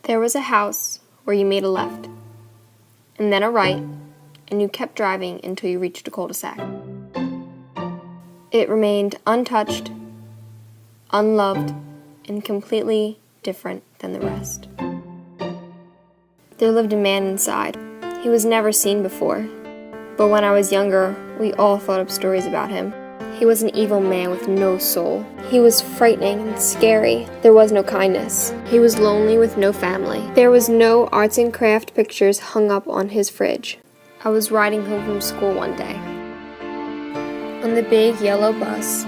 There was a house where you made a left, and then a right, and you kept driving until you reached a cul-de-sac. It remained untouched, unloved, and completely different than the rest. There lived a man inside. He was never seen before, but when I was younger, we all thought up stories about him. He was an evil man with no soul. He was frightening and scary. There was no kindness. He was lonely with no family. There was no arts and craft pictures hung up on his fridge. I was riding home from school one day. On the big yellow bus.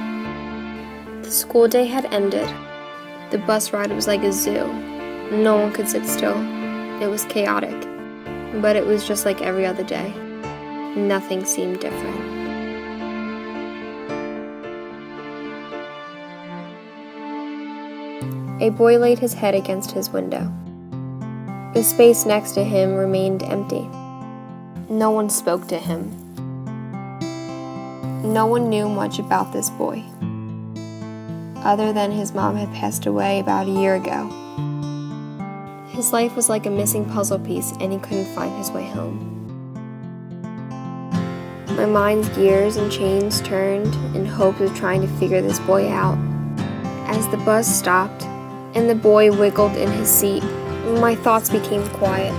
The school day had ended. The bus ride was like a zoo. No one could sit still. It was chaotic, but it was just like every other day. Nothing seemed different. A boy laid his head against his window. The space next to him remained empty. No one spoke to him. No one knew much about this boy, other than his mom had passed away about a year ago. His life was like a missing puzzle piece, and he couldn't find his way home. My mind's gears and chains turned in hopes of trying to figure this boy out. As the bus stopped, and the boy wiggled in his seat, my thoughts became quiet,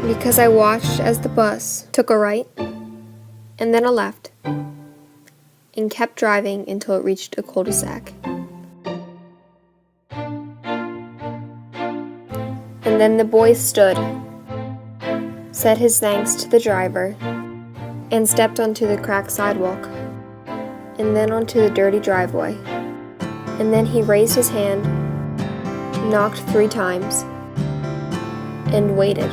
because I watched as the bus took a right, and then a left, and kept driving until it reached a cul-de-sac. And then the boy stood, said his thanks to the driver, and stepped onto the cracked sidewalk, and then onto the dirty driveway, and then he raised his hand, knocked 3 times, and waited.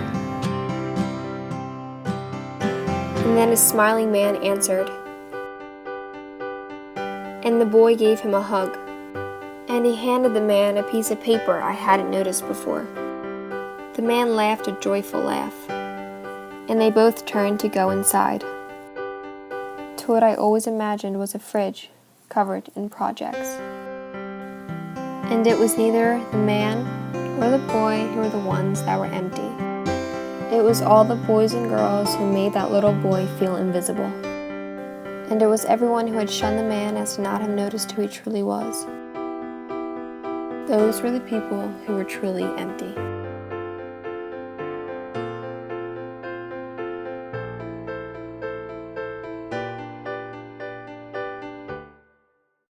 And then a smiling man answered, and the boy gave him a hug, and he handed the man a piece of paper I hadn't noticed before. The man laughed a joyful laugh, and they both turned to go inside, to what I always imagined was a fridge covered in projects. And it was neither the man or the boy who were the ones that were empty. It was all the boys and girls who made that little boy feel invisible. And it was everyone who had shunned the man as to not have noticed who he truly was. Those were the people who were truly empty.